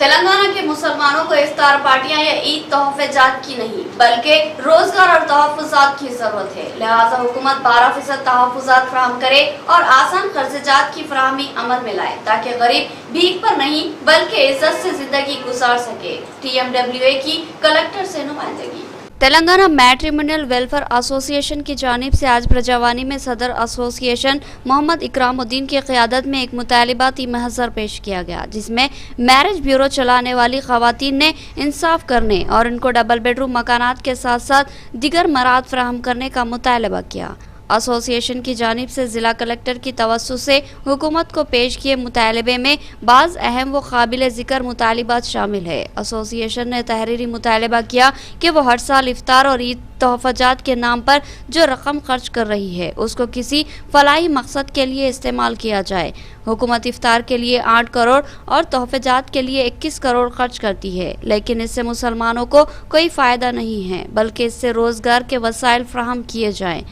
तेलंगाना के मुसलमानों को इफ्तार पार्टियां या ईद तोहफेजात की नहीं बल्कि रोजगार और तहफ़्फ़ुज़ात की जरूरत है। लिहाजा हुकूमत 12% तहफ़्फ़ुज़ात फराहम करे और आसान कर्ज़जात की फराहमी अमल में लाए ताकि गरीब भीख पर नहीं बल्कि इज्जत से जिंदगी गुजार सके। TMWA की कलेक्टर से नुमाइंदगी। तेलंगाना मैट्रिमोनियल वेलफेयर एसोसिएशन की जानिब से आज प्रजावानी में सदर एसोसिएशन मोहम्मद इकरामुद्दीन की क़यादत में एक मुतालिबाती महज़र पेश किया गया, जिसमें मैरिज ब्यूरो चलाने वाली ख़वातीन ने इंसाफ करने और इनको डबल बेडरूम मकानात के साथ साथ दीगर मराद फराहम करने का मुतालबा किया। एसोसिएशन की जानिब से ज़िला कलेक्टर की तवज्जो से हुकूमत को पेश किए मुतालबे में बाज़ अहम व काबिल ज़िक्र मुतालिबात शामिल है। एसोसिएशन ने तहरीरी मुतालबा किया कि वो हर साल इफ्तार और ईद तोहफ़ाजात के नाम पर जो रकम खर्च कर रही है उसको किसी फलाही मकसद के लिए इस्तेमाल किया जाए। हुकूमत इफ्तार के लिए 8 करोड़ और तोहफ़ाजात के लिए 21 करोड़ खर्च करती है, लेकिन इससे मुसलमानों को कोई फ़ायदा नहीं है बल्कि इससे रोज़गार के वसाइल फराहम किए जाएँ।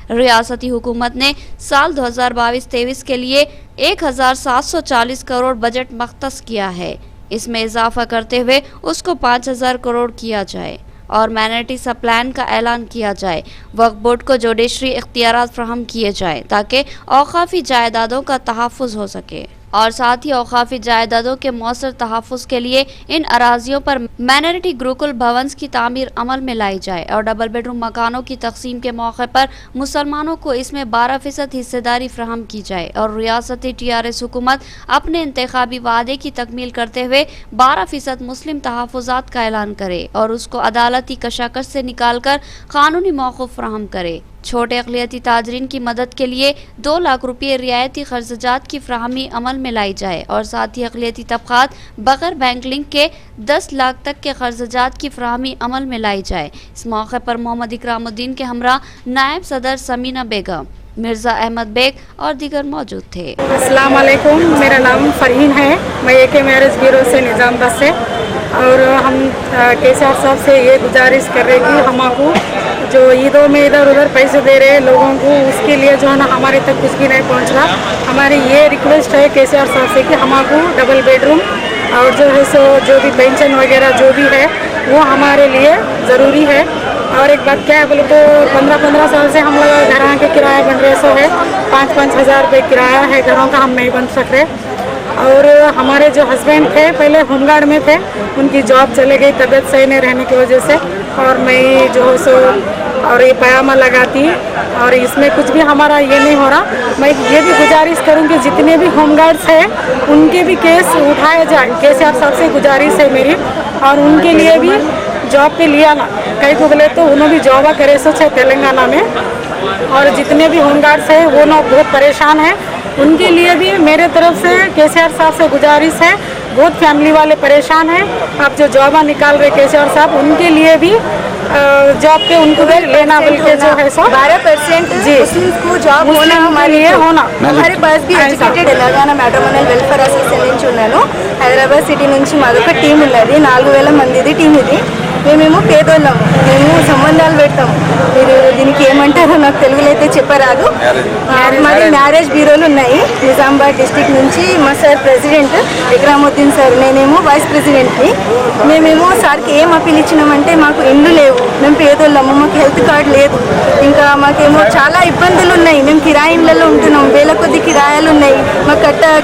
रियासती हुकूमत ने साल 2022-23 के लिए 1740 करोड़ बजट मख्तस किया है। इसमें इजाफा करते हुए उसको 5000 करोड़ किया जाए और माइनॉरिटी सब प्लान का ऐलान किया जाए। वक्फ बोर्ड को जुडिशरी इख्तियारात फराहम किए जाए ताकि औकाफी जायदादों का तहफ़्फ़ुज़ हो सके और साथ ही औकाफी जायदादों के मौसर तहफ़्फ़ुज़ के लिए इन अराजियों पर माइनॉरिटी गुरुकुल भवन्स की तामीर अमल में लाई जाए और डबल बेडरूम मकानों की तकसीम के मौके पर मुसलमानों को इसमें 12% हिस्सेदारी फराहम की जाए और रियासती TRS हुकूमत अपने इंतखाबी वादे की तकमील करते हुए 12% मुस्लिम तहफ़्फ़ुज़ात का ऐलान करे और उसको अदालती कशाकश से निकाल कर कानूनी मौक़ूफ़ फराहम करे। छोटे अक़लियती ताजरीन की मदद के लिए 2 लाख रुपये रियायती कर्ज़जात की फराहमी अमल में लाई जाए और साथ ही अक़लियती तबक़ात बग़ैर बैंक लिंक के 10 लाख तक के कर्ज़जात की फराहमी अमल में लाई जाए। इस मौके पर मोहम्मद इकरामुद्दीन के हमरा नायब सदर समीना बेगम, मिर्ज़ा अहमद बेग और दीगर मौजूद थे। अस्सलाम वालेकुम, मेरा नाम फ़रहीन है। मैं AK मैरिज ब्यूरो से निज़ामबाद से और हम KCR साहब से ये गुजारिश कर रहे कि हमको जो ईदों में इधर उधर पैसे दे रहे लोगों को उसके लिए जो है ना हमारे तक कुछ भी नहीं पहुंच रहा। हमारी ये रिक्वेस्ट है KCR साहब से कि हमको डबल बेडरूम और जो है सो जो भी पेंशन वगैरह जो भी है वो हमारे लिए ज़रूरी है। और एक बात क्या है बोले तो 15-15 साल से हम लोग घरों के किराया बन रहे सो है 5-5 हज़ार रुपये किराया है घरों का, हम नहीं बन सक रहे। और हमारे जो हस्बैंड थे पहले होमगार्ड में थे, उनकी जॉब चले गई तबीयत सही नहीं रहने की वजह से, और मैं जो है सो और ये पयामा लगाती और इसमें कुछ भी हमारा ये नहीं हो रहा। मैं ये भी गुजारिश करूँगी जितने भी होमगार्ड्स हैं उनके भी केस उठाया जाए। KCR साहब से गुजारिश है मेरी, और उनके लिए भी जॉब पे लिया ना कहीं को बोले तो उन्होंने भी जॉब करे सो है तेलंगाना में। और जितने भी होमगार्ड्स हैं वो ना बहुत परेशान हैं, उनके लिए भी मेरे तरफ से KCR साहब से गुजारिश है। बहुत फैमिली वाले परेशान हैं, अब जो जॉब निकाल रहे KCR साहब उनके लिए भी जॉब पे उनको भी लेना बोल के जो है सो 12% मुस्लिम्स को जॉब होना हमारे लिए होना हमारे पास भी educated Telangana matrimonial welfare association నుంచి ఉన్నాను। హైదరాబాద్ సిటీ నుంచి మాదొక టీం ఉన్నది, 4000 మందిది టీం ఇది। మేమేమో పేదోళ్ళము, మేము సంబంధాలు పెడతాము, మీరు దీనికి ఏమంటారో నాకు తెలుగులో అయితే చెప్పరాదు। మాది మ్యారేజ్ బ్యూరోలు ఉన్నాయి నిజామాబాద్ డిస్ట్రిక్ట్ నుంచి। మా సార్ ప్రెసిడెంట్ ఇక్రాముద్దీన్ సార్, నేనేమో వైస్ ప్రెసిడెంట్ని। మేమేమో సార్కి ఏం అప్పీల్ ఇచ్చినామంటే మాకు ఇండ్లు లేవు, మేము పేదోళ్ళము, మాకు హెల్త్ కార్డు లేదు, ఇంకా మాకేమో చాలా ఇబ్బందులు ఉన్నాయి, మేము కిరాయిలలో ఉంటున్నాం, వేల కొద్ది కిరాయాలు ఉన్నాయి, మాకు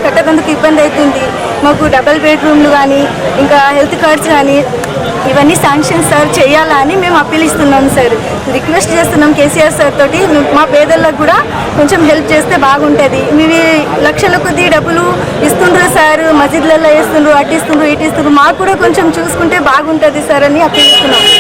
కట్టబందుకు ఇబ్బంది అవుతుంది। మాకు డబల్ బెడ్రూమ్లు కానీ ఇంకా హెల్త్ కార్డ్స్ కానీ ఇవన్నీ శాంక్షన్ సార్ చేయాలని మేము అప్పీల్ ఇస్తున్నాం సార్, రిక్వెస్ట్ చేస్తున్నాం KCR సార్ తోటి। మా పేదలకు కూడా కొంచెం హెల్ప్ చేస్తే బాగుంటుంది। మీవి లక్షల కొద్ది డబ్బులు ఇస్తుండ్రు సార్, మస్జిద్లలో వేస్తుండ్రు, అట్టిస్తుండ్రు ఇటిస్తుండ్రు, మాకు కూడా కొంచెం చూసుకుంటే బాగుంటుంది సార్ అని అప్పీల్ ఇస్తున్నాం।